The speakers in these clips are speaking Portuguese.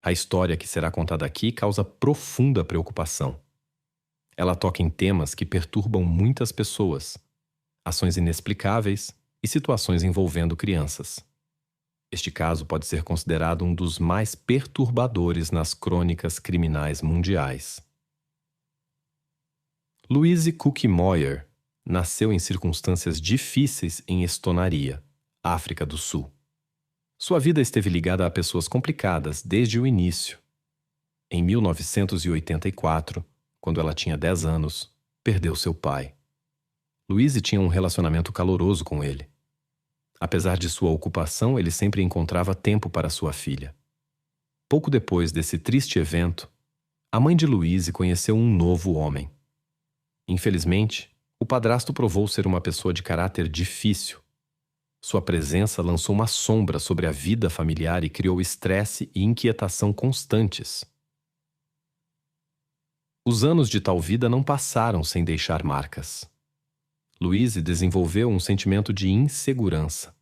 A história que será contada aqui causa profunda preocupação. Ela toca em temas que perturbam muitas pessoas, ações inexplicáveis e situações envolvendo crianças. Este caso pode ser considerado um dos mais perturbadores nas crônicas criminais mundiais. Louise Cooke Moyer nasceu em circunstâncias difíceis em Estonaria, África do Sul. Sua vida esteve ligada a pessoas complicadas desde o início. Em 1984, quando ela tinha 10 anos, perdeu seu pai. Louise tinha um relacionamento caloroso com ele. Apesar de sua ocupação, ele sempre encontrava tempo para sua filha. Pouco depois desse triste evento, a mãe de Louise conheceu um novo homem. Infelizmente, o padrasto provou ser uma pessoa de caráter difícil. Sua presença lançou uma sombra sobre a vida familiar e criou estresse e inquietação constantes. Os anos de tal vida não passaram sem deixar marcas. Louise desenvolveu um sentimento de insegurança.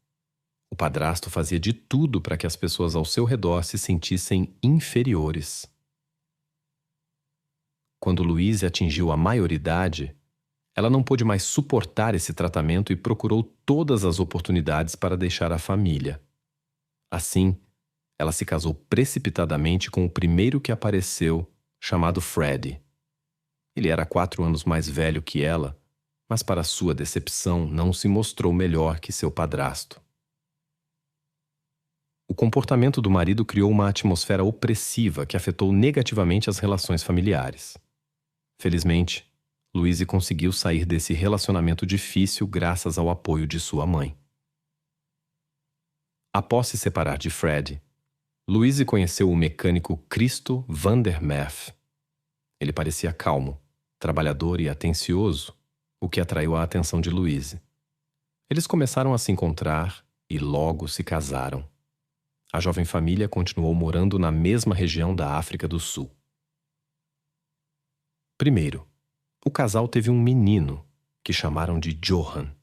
O padrasto fazia de tudo para que as pessoas ao seu redor se sentissem inferiores. Quando Louise atingiu a maioridade, ela não pôde mais suportar esse tratamento e procurou todas as oportunidades para deixar a família. Assim, ela se casou precipitadamente com o primeiro que apareceu, chamado Freddy. Ele era 4 anos mais velho que ela, mas para sua decepção não se mostrou melhor que seu padrasto. O comportamento do marido criou uma atmosfera opressiva que afetou negativamente as relações familiares. Felizmente, Louise conseguiu sair desse relacionamento difícil graças ao apoio de sua mãe. Após se separar de Fred, Louise conheceu o mecânico Christo van der Merwe. Ele parecia calmo, trabalhador e atencioso, o que atraiu a atenção de Louise. Eles começaram a se encontrar e logo se casaram. A jovem família continuou morando na mesma região da África do Sul. Primeiro, o casal teve um menino, que chamaram de Johan,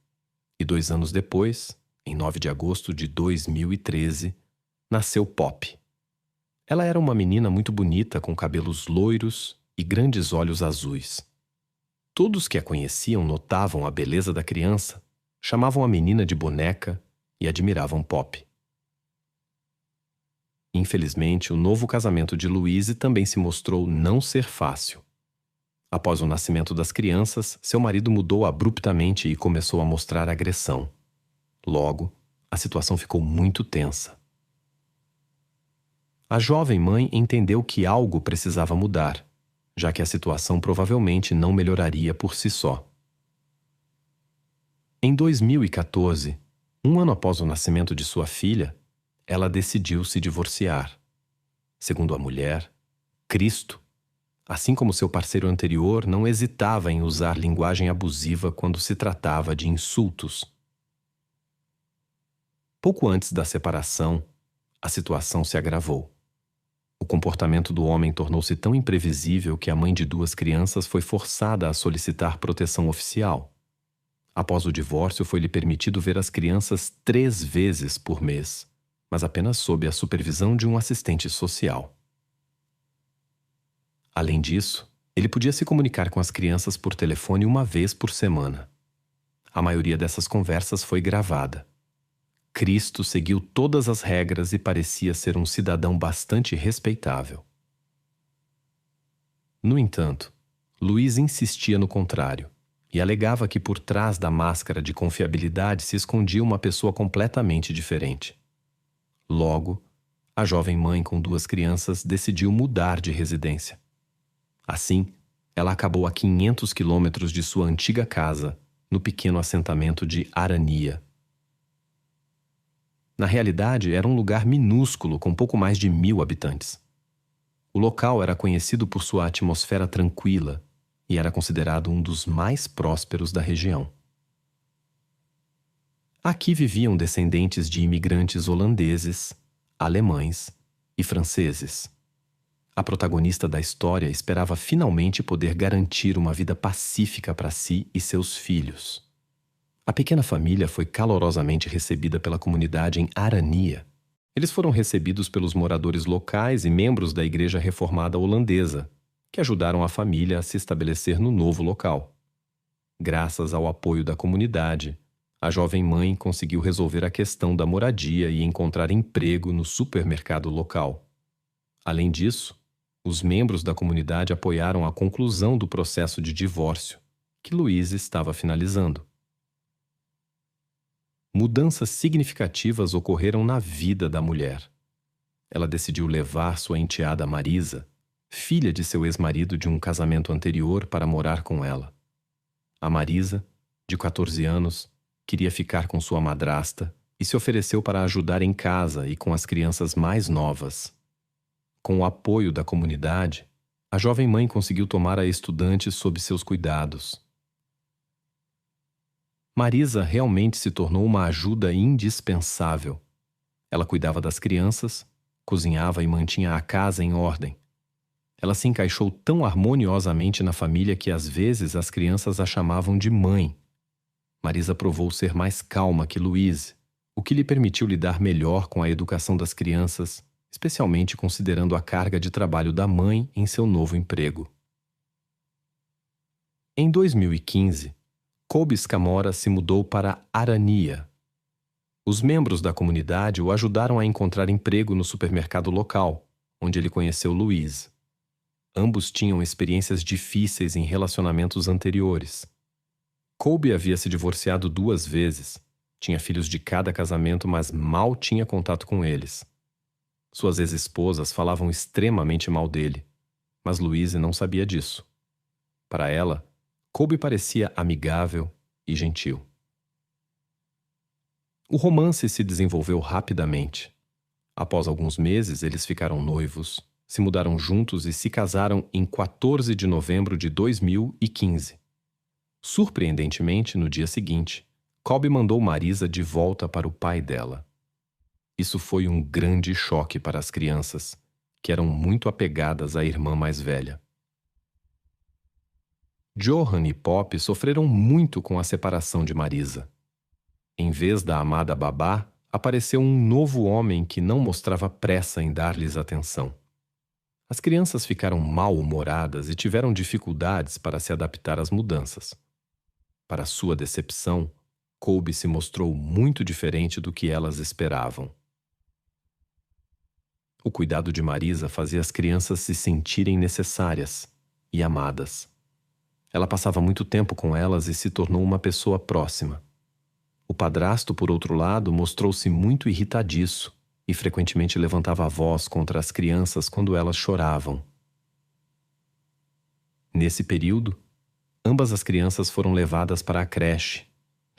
e 2 anos depois, em 9 de agosto de 2013, nasceu Pop. Ela era uma menina muito bonita, com cabelos loiros e grandes olhos azuis. Todos que a conheciam notavam a beleza da criança, chamavam a menina de boneca e admiravam Pop. Infelizmente, o novo casamento de Louise também se mostrou não ser fácil. Após o nascimento das crianças, seu marido mudou abruptamente e começou a mostrar agressão. Logo, a situação ficou muito tensa. A jovem mãe entendeu que algo precisava mudar, já que a situação provavelmente não melhoraria por si só. Em 2014, 1 ano após o nascimento de sua filha, ela decidiu se divorciar. Segundo a mulher, Cristo, assim como seu parceiro anterior, não hesitava em usar linguagem abusiva quando se tratava de insultos. Pouco antes da separação, a situação se agravou. O comportamento do homem tornou-se tão imprevisível que a mãe de 2 crianças foi forçada a solicitar proteção oficial. Após o divórcio, foi-lhe permitido ver as crianças 3 vezes por mês, mas apenas sob a supervisão de um assistente social. Além disso, ele podia se comunicar com as crianças por telefone 1 vez por semana. A maioria dessas conversas foi gravada. Cristo seguiu todas as regras e parecia ser um cidadão bastante respeitável. No entanto, Louise insistia no contrário e alegava que por trás da máscara de confiabilidade se escondia uma pessoa completamente diferente. Logo, a jovem mãe com 2 crianças decidiu mudar de residência. Assim, ela acabou a 500 quilômetros de sua antiga casa, no pequeno assentamento de Arania. Na realidade, era um lugar minúsculo com pouco mais de 1.000 habitantes. O local era conhecido por sua atmosfera tranquila e era considerado um dos mais prósperos da região. Aqui viviam descendentes de imigrantes holandeses, alemães e franceses. A protagonista da história esperava finalmente poder garantir uma vida pacífica para si e seus filhos. A pequena família foi calorosamente recebida pela comunidade em Arania Eles foram recebidos pelos moradores locais e membros da Igreja Reformada Holandesa, que ajudaram a família a se estabelecer no novo local. Graças ao apoio da comunidade, a jovem mãe conseguiu resolver a questão da moradia e encontrar emprego no supermercado local. Além disso, os membros da comunidade apoiaram a conclusão do processo de divórcio, que Louise estava finalizando. Mudanças significativas ocorreram na vida da mulher. Ela decidiu levar sua enteada Marisa, filha de seu ex-marido de um casamento anterior, para morar com ela. A Marisa, de 14 anos, queria ficar com sua madrasta e se ofereceu para ajudar em casa e com as crianças mais novas. Com o apoio da comunidade, a jovem mãe conseguiu tomar a estudante sob seus cuidados. Marisa realmente se tornou uma ajuda indispensável. Ela cuidava das crianças, cozinhava e mantinha a casa em ordem. Ela se encaixou tão harmoniosamente na família que às vezes as crianças a chamavam de mãe. Marisa provou ser mais calma que Louise, o que lhe permitiu lidar melhor com a educação das crianças, especialmente considerando a carga de trabalho da mãe em seu novo emprego. Em 2015, Colby Scamora se mudou para Arania. Os membros da comunidade o ajudaram a encontrar emprego no supermercado local, onde ele conheceu Louise. Ambos tinham experiências difíceis em relacionamentos anteriores. Colby havia se divorciado 2 vezes, tinha filhos de cada casamento, mas mal tinha contato com eles. Suas ex-esposas falavam extremamente mal dele, mas Louise não sabia disso. Para ela, Colby parecia amigável e gentil. O romance se desenvolveu rapidamente. Após alguns meses, eles ficaram noivos, se mudaram juntos e se casaram em 14 de novembro de 2015. Surpreendentemente, no dia seguinte, Colby mandou Marisa de volta para o pai dela. Isso foi um grande choque para as crianças, que eram muito apegadas à irmã mais velha. Johan e Pop sofreram muito com a separação de Marisa. Em vez da amada babá, apareceu um novo homem que não mostrava pressa em dar-lhes atenção. As crianças ficaram mal-humoradas e tiveram dificuldades para se adaptar às mudanças. Para sua decepção, Colby se mostrou muito diferente do que elas esperavam. O cuidado de Marisa fazia as crianças se sentirem necessárias e amadas. Ela passava muito tempo com elas e se tornou uma pessoa próxima. O padrasto, por outro lado, mostrou-se muito irritadiço e frequentemente levantava a voz contra as crianças quando elas choravam. Nesse período, ambas as crianças foram levadas para a creche,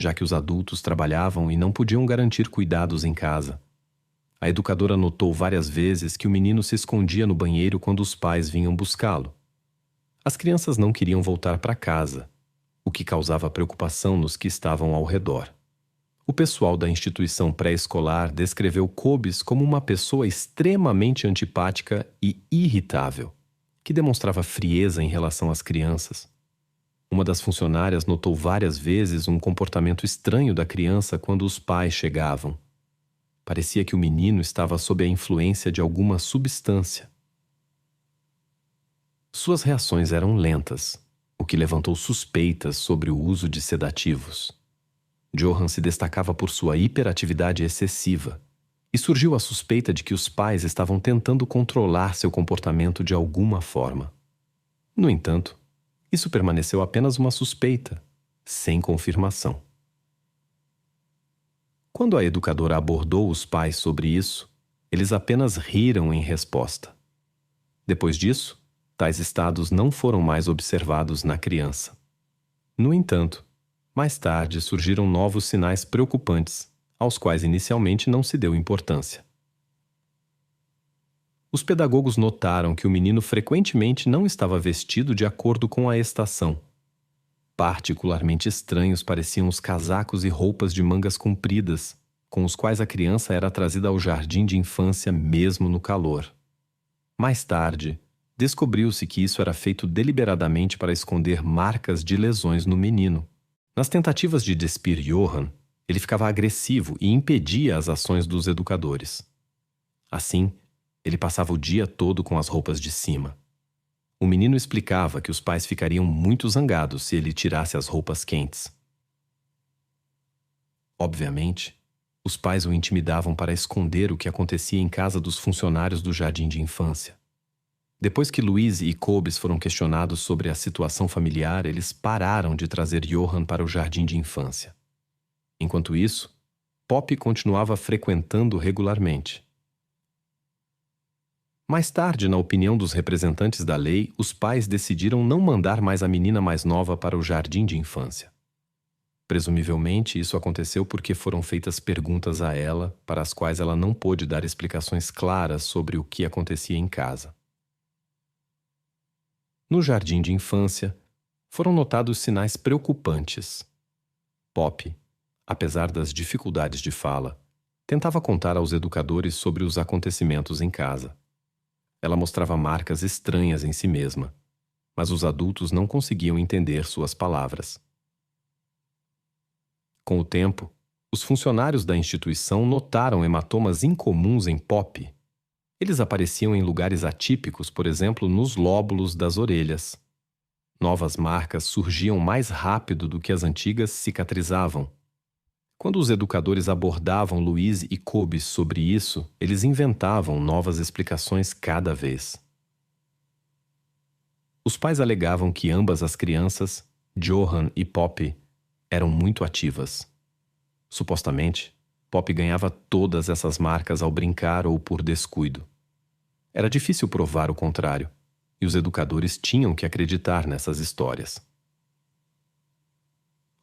já que os adultos trabalhavam e não podiam garantir cuidados em casa. A educadora notou várias vezes que o menino se escondia no banheiro quando os pais vinham buscá-lo. As crianças não queriam voltar para casa, o que causava preocupação nos que estavam ao redor. O pessoal da instituição pré-escolar descreveu Colby como uma pessoa extremamente antipática e irritável, que demonstrava frieza em relação às crianças. Uma das funcionárias notou várias vezes um comportamento estranho da criança quando os pais chegavam. Parecia que o menino estava sob a influência de alguma substância. Suas reações eram lentas, o que levantou suspeitas sobre o uso de sedativos. Johan se destacava por sua hiperatividade excessiva, e surgiu a suspeita de que os pais estavam tentando controlar seu comportamento de alguma forma. No entanto, isso permaneceu apenas uma suspeita, sem confirmação. Quando a educadora abordou os pais sobre isso, eles apenas riram em resposta. Depois disso, tais estados não foram mais observados na criança. No entanto, mais tarde surgiram novos sinais preocupantes, aos quais inicialmente não se deu importância. Os pedagogos notaram que o menino frequentemente não estava vestido de acordo com a estação. Particularmente estranhos pareciam os casacos e roupas de mangas compridas, com os quais a criança era trazida ao jardim de infância mesmo no calor. Mais tarde, descobriu-se que isso era feito deliberadamente para esconder marcas de lesões no menino. Nas tentativas de despir Johan, ele ficava agressivo e impedia as ações dos educadores. Assim, ele passava o dia todo com as roupas de cima. O menino explicava que os pais ficariam muito zangados se ele tirasse as roupas quentes. Obviamente, os pais o intimidavam para esconder o que acontecia em casa dos funcionários do jardim de infância. Depois que Louise e Cobes foram questionados sobre a situação familiar, eles pararam de trazer Johann para o jardim de infância. Enquanto isso, Pop continuava frequentando regularmente. Mais tarde, na opinião dos representantes da lei, os pais decidiram não mandar mais a menina mais nova para o jardim de infância. Presumivelmente, isso aconteceu porque foram feitas perguntas a ela, para as quais ela não pôde dar explicações claras sobre o que acontecia em casa. No jardim de infância, foram notados sinais preocupantes. Pop, apesar das dificuldades de fala, tentava contar aos educadores sobre os acontecimentos em casa. Ela mostrava marcas estranhas em si mesma, mas os adultos não conseguiam entender suas palavras. Com o tempo, os funcionários da instituição notaram hematomas incomuns em Pop. Eles apareciam em lugares atípicos, por exemplo, nos lóbulos das orelhas. Novas marcas surgiam mais rápido do que as antigas cicatrizavam. Quando os educadores abordavam Louise e Cobes sobre isso, eles inventavam novas explicações cada vez. Os pais alegavam que ambas as crianças, Johann e Pop, eram muito ativas. Supostamente, Pop ganhava todas essas marcas ao brincar ou por descuido. Era difícil provar o contrário, e os educadores tinham que acreditar nessas histórias.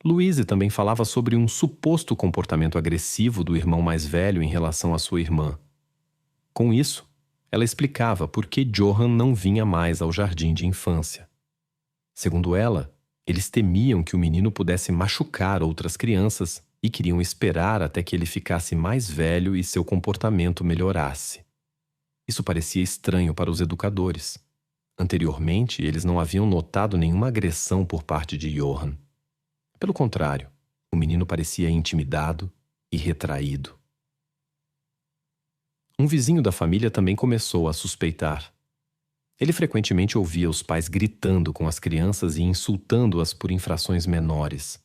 Louise também falava sobre um suposto comportamento agressivo do irmão mais velho em relação à sua irmã. Com isso, ela explicava por que Johann não vinha mais ao jardim de infância. Segundo ela, eles temiam que o menino pudesse machucar outras crianças e queriam esperar até que ele ficasse mais velho e seu comportamento melhorasse. Isso parecia estranho para os educadores. Anteriormente, eles não haviam notado nenhuma agressão por parte de Johann. Pelo contrário, o menino parecia intimidado e retraído. Um vizinho da família também começou a suspeitar. Ele frequentemente ouvia os pais gritando com as crianças e insultando-as por infrações menores.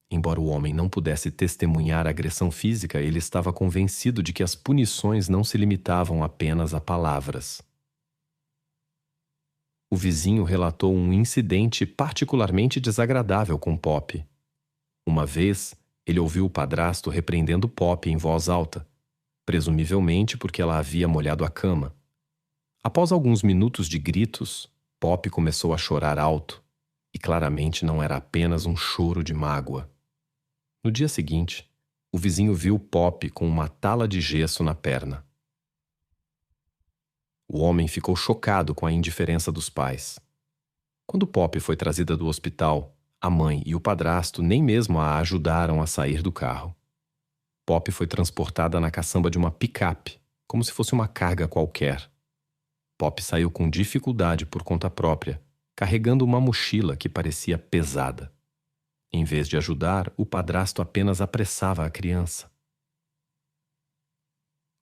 Embora o homem não pudesse testemunhar a agressão física, ele estava convencido de que as punições não se limitavam apenas a palavras. O vizinho relatou um incidente particularmente desagradável com Pop. Uma vez, ele ouviu o padrasto repreendendo Pop em voz alta, presumivelmente porque ela havia molhado a cama. Após alguns minutos de gritos, Pop começou a chorar alto, e claramente não era apenas um choro de mágoa. No dia seguinte, o vizinho viu Pop com uma tala de gesso na perna. O homem ficou chocado com a indiferença dos pais. Quando Pop foi trazida do hospital, a mãe e o padrasto nem mesmo a ajudaram a sair do carro. Pop foi transportada na caçamba de uma picape, como se fosse uma carga qualquer. Pop saiu com dificuldade por conta própria, carregando uma mochila que parecia pesada. Em vez de ajudar, o padrasto apenas apressava a criança.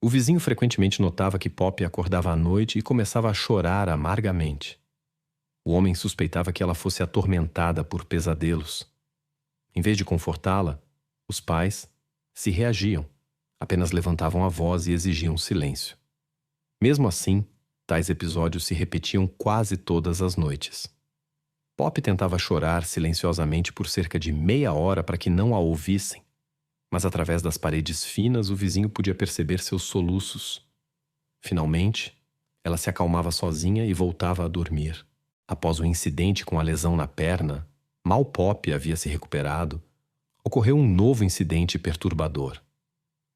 O vizinho frequentemente notava que Pop acordava à noite e começava a chorar amargamente. O homem suspeitava que ela fosse atormentada por pesadelos. Em vez de confortá-la, os pais se reagiam, apenas levantavam a voz e exigiam silêncio. Mesmo assim, tais episódios se repetiam quase todas as noites. Pop tentava chorar silenciosamente por cerca de meia hora para que não a ouvissem, mas através das paredes finas o vizinho podia perceber seus soluços. Finalmente, ela se acalmava sozinha e voltava a dormir. Após o incidente com a lesão na perna, mal Pop havia se recuperado, ocorreu um novo incidente perturbador.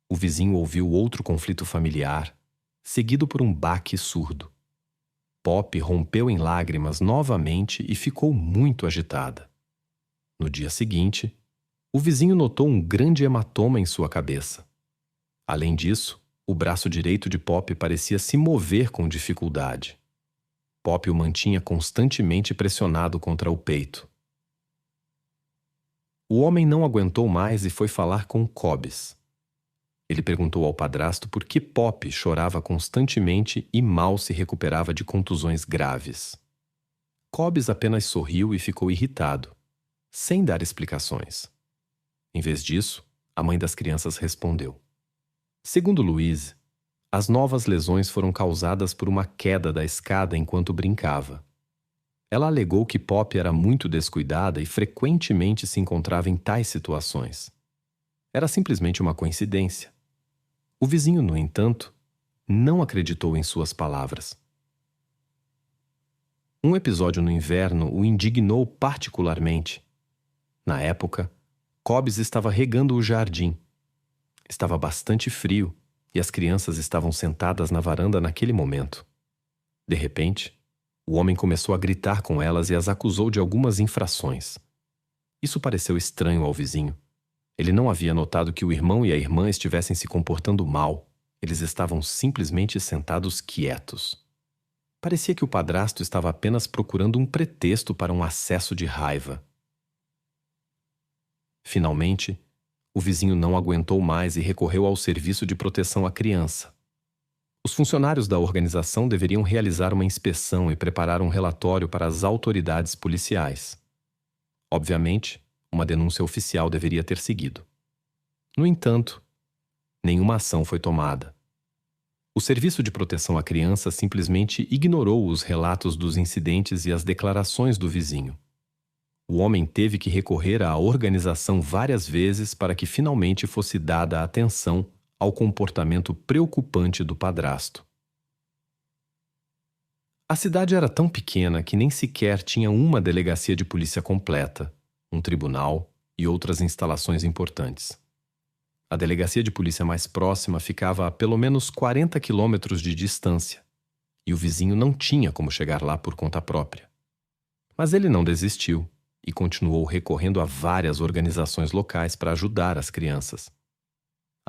O vizinho ouviu outro conflito familiar, seguido por um baque surdo. Pop rompeu em lágrimas novamente e ficou muito agitada. No dia seguinte, o vizinho notou um grande hematoma em sua cabeça. Além disso, o braço direito de Pop parecia se mover com dificuldade. Pop o mantinha constantemente pressionado contra o peito. O homem não aguentou mais e foi falar com Cobes. Ele perguntou ao padrasto por que Pop chorava constantemente e mal se recuperava de contusões graves. Cobbs apenas sorriu e ficou irritado, sem dar explicações. Em vez disso, a mãe das crianças respondeu. Segundo Louise, as novas lesões foram causadas por uma queda da escada enquanto brincava. Ela alegou que Pop era muito descuidada e frequentemente se encontrava em tais situações. Era simplesmente uma coincidência. O vizinho, no entanto, não acreditou em suas palavras. Um episódio no inverno o indignou particularmente. Na época, Cobbs estava regando o jardim. Estava bastante frio e as crianças estavam sentadas na varanda naquele momento. De repente, o homem começou a gritar com elas e as acusou de algumas infrações. Isso pareceu estranho ao vizinho. Ele não havia notado que o irmão e a irmã estivessem se comportando mal. Eles estavam simplesmente sentados quietos. Parecia que o padrasto estava apenas procurando um pretexto para um acesso de raiva. Finalmente, o vizinho não aguentou mais e recorreu ao Serviço de Proteção à Criança. Os funcionários da organização deveriam realizar uma inspeção e preparar um relatório para as autoridades policiais. Obviamente, uma denúncia oficial deveria ter seguido. No entanto, nenhuma ação foi tomada. O Serviço de Proteção à Criança simplesmente ignorou os relatos dos incidentes e as declarações do vizinho. O homem teve que recorrer à organização várias vezes para que finalmente fosse dada atenção ao comportamento preocupante do padrasto. A cidade era tão pequena que nem sequer tinha uma delegacia de polícia completa, um tribunal e outras instalações importantes. A delegacia de polícia mais próxima ficava a pelo menos 40 quilômetros de distância, e o vizinho não tinha como chegar lá por conta própria. Mas ele não desistiu e continuou recorrendo a várias organizações locais para ajudar as crianças.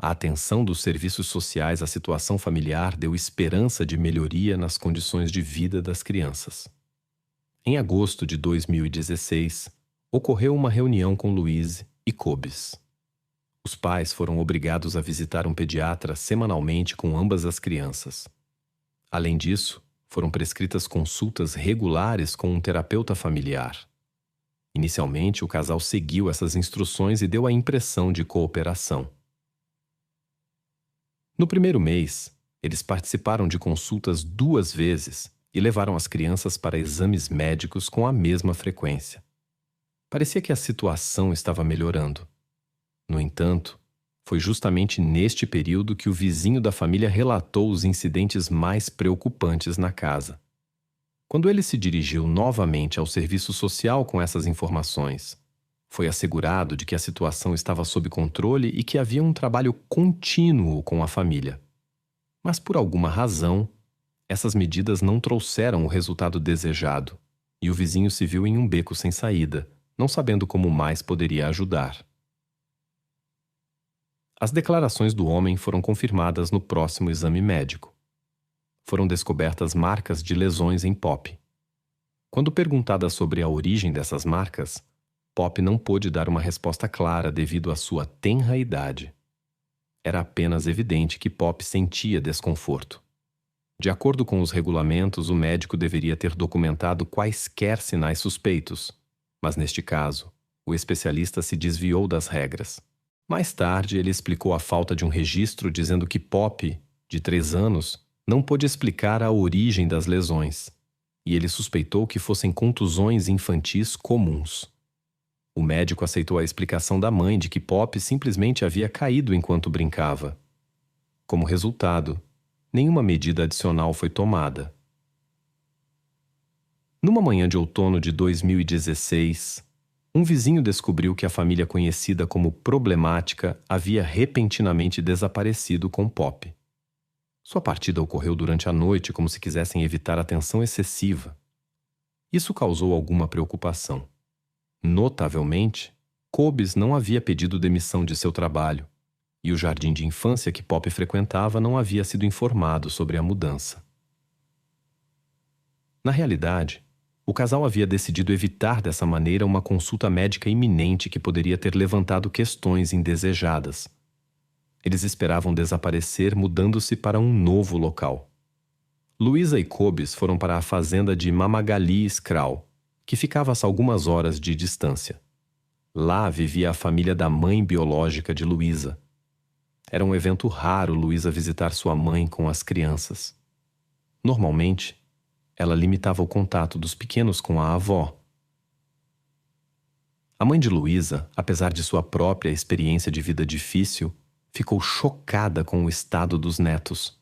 A atenção dos serviços sociais à situação familiar deu esperança de melhoria nas condições de vida das crianças. Em agosto de 2016, ocorreu uma reunião com Louise e Cobbs. Os pais foram obrigados a visitar um pediatra semanalmente com ambas as crianças. Além disso, foram prescritas consultas regulares com um terapeuta familiar. Inicialmente, o casal seguiu essas instruções e deu a impressão de cooperação. No primeiro mês, eles participaram de consultas 2 vezes e levaram as crianças para exames médicos com a mesma frequência. Parecia que a situação estava melhorando. No entanto, foi justamente neste período que o vizinho da família relatou os incidentes mais preocupantes na casa. Quando ele se dirigiu novamente ao serviço social com essas informações, foi assegurado de que a situação estava sob controle e que havia um trabalho contínuo com a família. Mas por alguma razão, essas medidas não trouxeram o resultado desejado, e o vizinho se viu em um beco sem saída, não sabendo como mais poderia ajudar. As declarações do homem foram confirmadas no próximo exame médico. Foram descobertas marcas de lesões em Pop. Quando perguntada sobre a origem dessas marcas, Pop não pôde dar uma resposta clara devido à sua tenra idade. Era apenas evidente que Pop sentia desconforto. De acordo com os regulamentos, o médico deveria ter documentado quaisquer sinais suspeitos, mas neste caso, o especialista se desviou das regras. Mais tarde, ele explicou a falta de um registro dizendo que Pop, de 3 anos, não pôde explicar a origem das lesões, e ele suspeitou que fossem contusões infantis comuns. O médico aceitou a explicação da mãe de que Pop simplesmente havia caído enquanto brincava. Como resultado, nenhuma medida adicional foi tomada. Numa manhã de outono de 2016, um vizinho descobriu que a família conhecida como problemática havia repentinamente desaparecido com Pop. Sua partida ocorreu durante a noite como se quisessem evitar atenção excessiva. Isso causou alguma preocupação. Notavelmente, Cobbs não havia pedido demissão de seu trabalho, e o jardim de infância que Pop frequentava não havia sido informado sobre a mudança. Na realidade, o casal havia decidido evitar dessa maneira uma consulta médica iminente que poderia ter levantado questões indesejadas. Eles esperavam desaparecer, mudando-se para um novo local. Luísa e Cobes foram para a fazenda de Mamagali Scrau, que ficava a algumas horas de distância. Lá vivia a família da mãe biológica de Luísa. Era um evento raro Luísa visitar sua mãe com as crianças. Normalmente, ela limitava o contato dos pequenos com a avó. A mãe de Luísa, apesar de sua própria experiência de vida difícil, ficou chocada com o estado dos netos.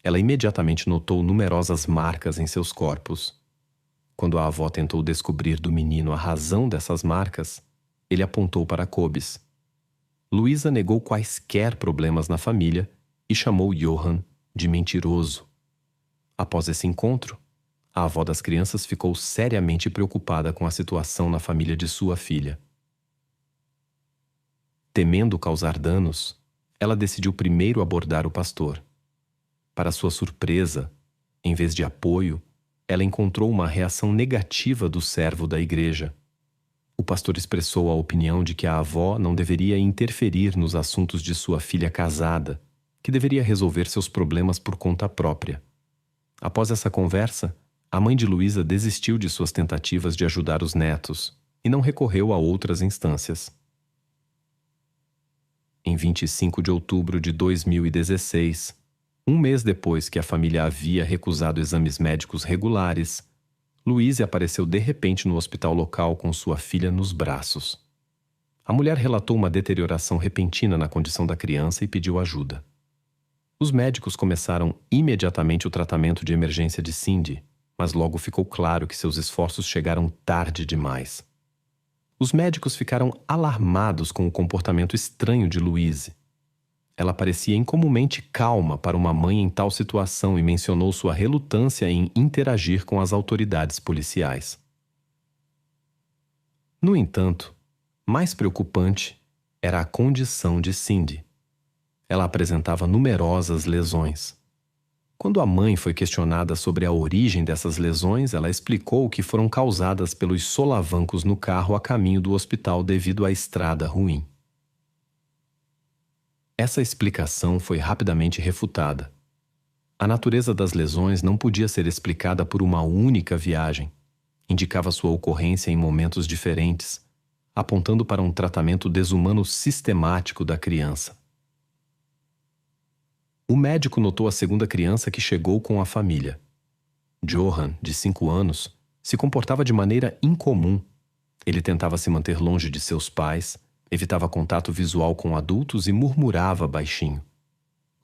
Ela imediatamente notou numerosas marcas em seus corpos. Quando a avó tentou descobrir do menino a razão dessas marcas, ele apontou para Cobes. Luísa negou quaisquer problemas na família e chamou Johann de mentiroso. Após esse encontro, a avó das crianças ficou seriamente preocupada com a situação na família de sua filha. Temendo causar danos, ela decidiu primeiro abordar o pastor. Para sua surpresa, em vez de apoio, ela encontrou uma reação negativa do servo da igreja. O pastor expressou a opinião de que a avó não deveria interferir nos assuntos de sua filha casada, que deveria resolver seus problemas por conta própria. Após essa conversa, a mãe de Luísa desistiu de suas tentativas de ajudar os netos e não recorreu a outras instâncias. Em 25 de outubro de 2016, um mês depois que a família havia recusado exames médicos regulares, Luísa apareceu de repente no hospital local com sua filha nos braços. A mulher relatou uma deterioração repentina na condição da criança e pediu ajuda. Os médicos começaram imediatamente o tratamento de emergência de Cindy, mas logo ficou claro que seus esforços chegaram tarde demais. Os médicos ficaram alarmados com o comportamento estranho de Louise. Ela parecia incomumente calma para uma mãe em tal situação e mencionou sua relutância em interagir com as autoridades policiais. No entanto, mais preocupante era a condição de Cindy. Ela apresentava numerosas lesões. Quando a mãe foi questionada sobre a origem dessas lesões, ela explicou que foram causadas pelos solavancos no carro a caminho do hospital devido à estrada ruim. Essa explicação foi rapidamente refutada. A natureza das lesões não podia ser explicada por uma única viagem. Indicava sua ocorrência em momentos diferentes, apontando para um tratamento desumano sistemático da criança. O médico notou a segunda criança que chegou com a família. Johann, de 5 anos, se comportava de maneira incomum. Ele tentava se manter longe de seus pais, evitava contato visual com adultos e murmurava baixinho.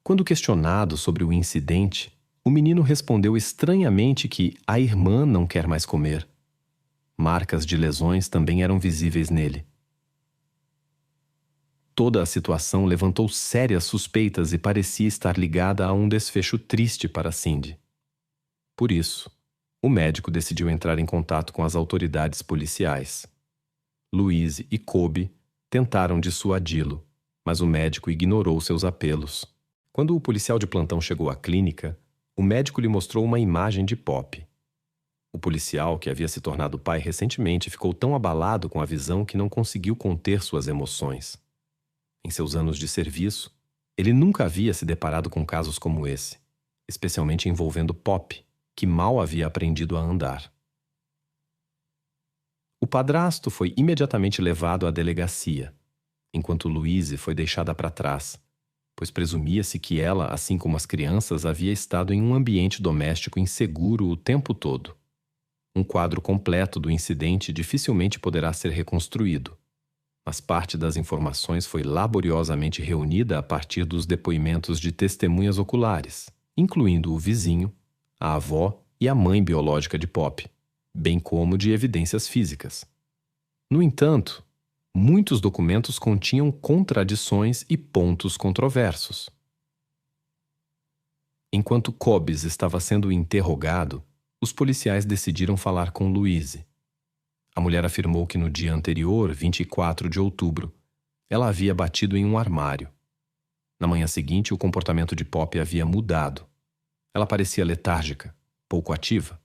Quando questionado sobre o incidente, o menino respondeu estranhamente que a irmã não quer mais comer. Marcas de lesões também eram visíveis nele. Toda a situação levantou sérias suspeitas e parecia estar ligada a um desfecho triste para Cindy. Por isso, o médico decidiu entrar em contato com as autoridades policiais. Louise e Kobe tentaram dissuadi-lo, mas o médico ignorou seus apelos. Quando o policial de plantão chegou à clínica, o médico lhe mostrou uma imagem de Pop. O policial, que havia se tornado pai recentemente, ficou tão abalado com a visão que não conseguiu conter suas emoções. Em seus anos de serviço, ele nunca havia se deparado com casos como esse, especialmente envolvendo Pop, que mal havia aprendido a andar. O padrasto foi imediatamente levado à delegacia, enquanto Louise foi deixada para trás, pois presumia-se que ela, assim como as crianças, havia estado em um ambiente doméstico inseguro o tempo todo. Um quadro completo do incidente dificilmente poderá ser reconstruído, mas parte das informações foi laboriosamente reunida a partir dos depoimentos de testemunhas oculares, incluindo o vizinho, a avó e a mãe biológica de Pop, bem como de evidências físicas. No entanto, muitos documentos continham contradições e pontos controversos. Enquanto Cobes estava sendo interrogado, os policiais decidiram falar com Louise. A mulher afirmou que no dia anterior, 24 de outubro, ela havia batido em um armário. Na manhã seguinte, o comportamento de Pop havia mudado. Ela parecia letárgica, pouco ativa,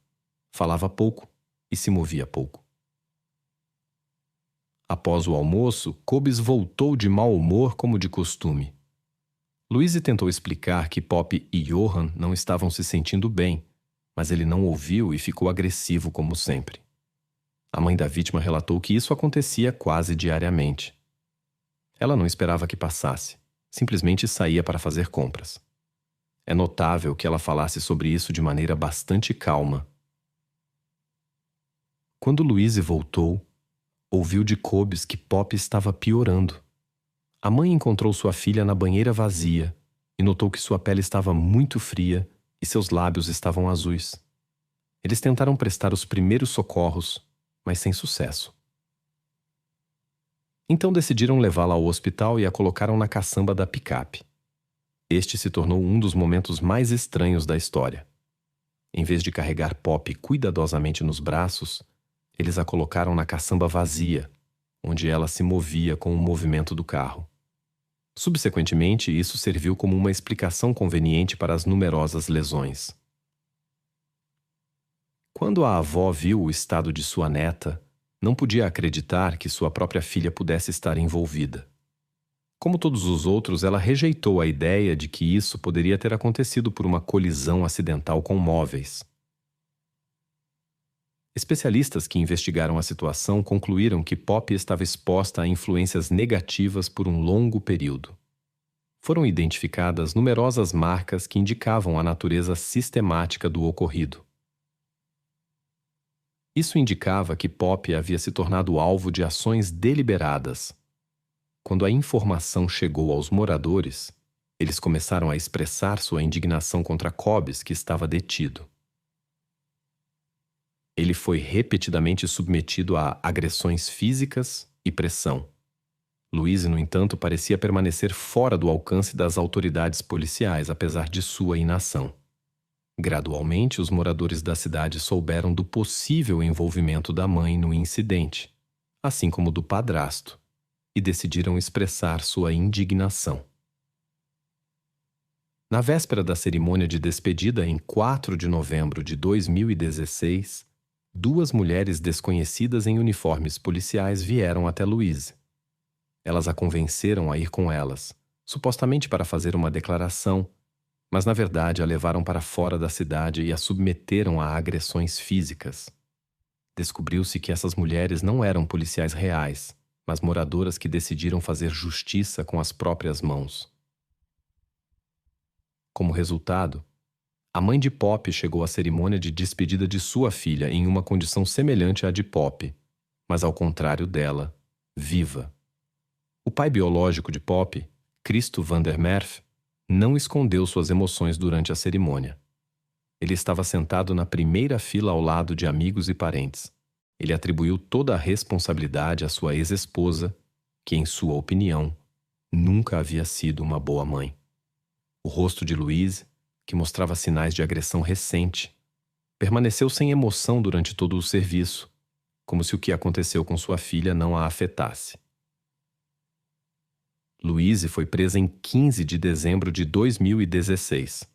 falava pouco e se movia pouco. Após o almoço, Cobes voltou de mau humor como de costume. Louise tentou explicar que Pop e Johann não estavam se sentindo bem, mas ele não ouviu e ficou agressivo como sempre. A mãe da vítima relatou que isso acontecia quase diariamente. Ela não esperava que passasse, simplesmente saía para fazer compras. É notável que ela falasse sobre isso de maneira bastante calma. Quando Louise voltou, ouviu de Cobbs que Pop estava piorando. A mãe encontrou sua filha na banheira vazia e notou que sua pele estava muito fria e seus lábios estavam azuis. Eles tentaram prestar os primeiros socorros, mas sem sucesso. Então decidiram levá-la ao hospital e a colocaram na caçamba da picape. Este se tornou um dos momentos mais estranhos da história. Em vez de carregar Pop cuidadosamente nos braços, eles a colocaram na caçamba vazia, onde ela se movia com o movimento do carro. Subsequentemente, isso serviu como uma explicação conveniente para as numerosas lesões. Quando a avó viu o estado de sua neta, não podia acreditar que sua própria filha pudesse estar envolvida. Como todos os outros, ela rejeitou a ideia de que isso poderia ter acontecido por uma colisão acidental com móveis. Especialistas que investigaram a situação concluíram que Pop estava exposta a influências negativas por um longo período. Foram identificadas numerosas marcas que indicavam a natureza sistemática do ocorrido. Isso indicava que Pop havia se tornado alvo de ações deliberadas. Quando a informação chegou aos moradores, eles começaram a expressar sua indignação contra Cobbs, que estava detido. Ele foi repetidamente submetido a agressões físicas e pressão. Louise, no entanto, parecia permanecer fora do alcance das autoridades policiais, apesar de sua inação. Gradualmente, os moradores da cidade souberam do possível envolvimento da mãe no incidente, assim como do padrasto, e decidiram expressar sua indignação. Na véspera da cerimônia de despedida, em 4 de novembro de 2016, 2 mulheres desconhecidas em uniformes policiais vieram até Louise. Elas a convenceram a ir com elas, supostamente para fazer uma declaração, mas na verdade a levaram para fora da cidade e a submeteram a agressões físicas. Descobriu-se que essas mulheres não eram policiais reais, mas moradoras que decidiram fazer justiça com as próprias mãos. Como resultado, a mãe de Pop chegou à cerimônia de despedida de sua filha em uma condição semelhante à de Pop, mas ao contrário dela, viva. O pai biológico de Pop, Christo van der Merwe, não escondeu suas emoções durante a cerimônia. Ele estava sentado na primeira fila ao lado de amigos e parentes. Ele atribuiu toda a responsabilidade à sua ex-esposa, que, em sua opinião, nunca havia sido uma boa mãe. O rosto de Louise, que mostrava sinais de agressão recente, permaneceu sem emoção durante todo o serviço, como se o que aconteceu com sua filha não a afetasse. Louise foi presa em 15 de dezembro de 2016.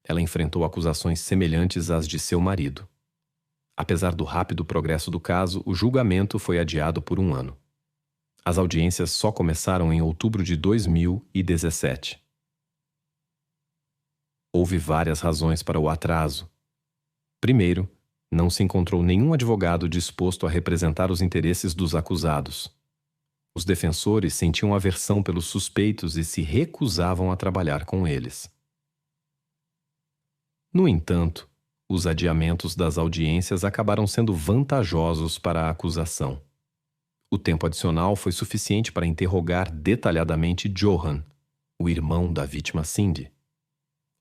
Ela enfrentou acusações semelhantes às de seu marido. Apesar do rápido progresso do caso, o julgamento foi adiado por 1 ano. As audiências só começaram em outubro de 2017. Houve várias razões para o atraso. Primeiro, não se encontrou nenhum advogado disposto a representar os interesses dos acusados. Os defensores sentiam aversão pelos suspeitos e se recusavam a trabalhar com eles. No entanto, os adiamentos das audiências acabaram sendo vantajosos para a acusação. O tempo adicional foi suficiente para interrogar detalhadamente Johann, o irmão da vítima Cindy.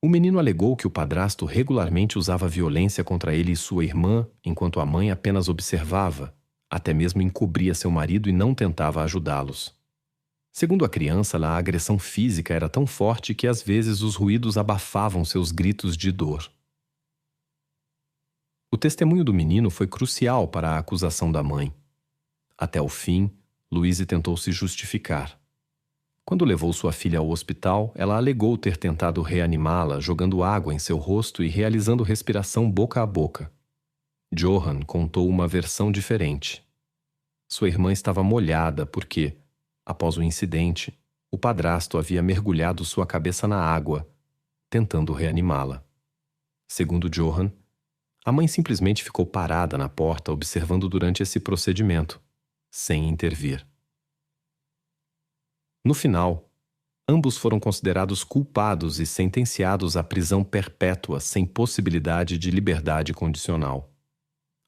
O menino alegou que o padrasto regularmente usava violência contra ele e sua irmã, enquanto a mãe apenas observava, até mesmo encobria seu marido e não tentava ajudá-los. Segundo a criança, a agressão física era tão forte que às vezes os ruídos abafavam seus gritos de dor. O testemunho do menino foi crucial para a acusação da mãe. Até o fim, Louise tentou se justificar. Quando levou sua filha ao hospital, ela alegou ter tentado reanimá-la jogando água em seu rosto e realizando respiração boca a boca. Johann contou uma versão diferente. Sua irmã estava molhada porque, após o incidente, o padrasto havia mergulhado sua cabeça na água, tentando reanimá-la. Segundo Johan, a mãe simplesmente ficou parada na porta observando durante esse procedimento, sem intervir. No final, ambos foram considerados culpados e sentenciados à prisão perpétua sem possibilidade de liberdade condicional.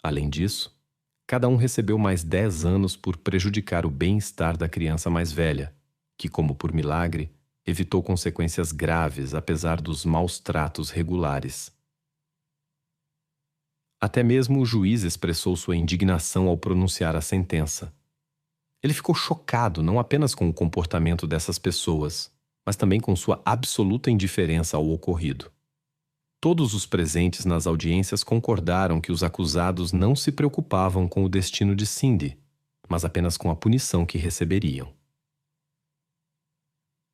Além disso, cada um recebeu mais 10 anos por prejudicar o bem-estar da criança mais velha, que, como por milagre, evitou consequências graves apesar dos maus tratos regulares. Até mesmo o juiz expressou sua indignação ao pronunciar a sentença. Ele ficou chocado não apenas com o comportamento dessas pessoas, mas também com sua absoluta indiferença ao ocorrido. Todos os presentes nas audiências concordaram que os acusados não se preocupavam com o destino de Cindy, mas apenas com a punição que receberiam.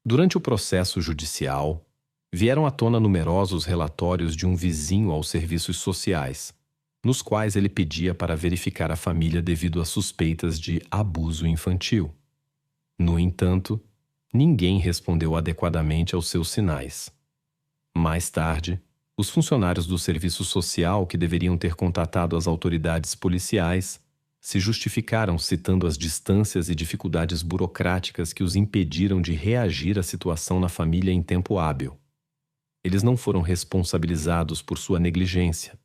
Durante o processo judicial, vieram à tona numerosos relatórios de um vizinho aos serviços sociais, nos quais ele pedia para verificar a família devido a suspeitas de abuso infantil. No entanto, ninguém respondeu adequadamente aos seus sinais. Mais tarde, os funcionários do serviço social que deveriam ter contatado as autoridades policiais se justificaram citando as distâncias e dificuldades burocráticas que os impediram de reagir à situação na família em tempo hábil. Eles não foram responsabilizados por sua negligência,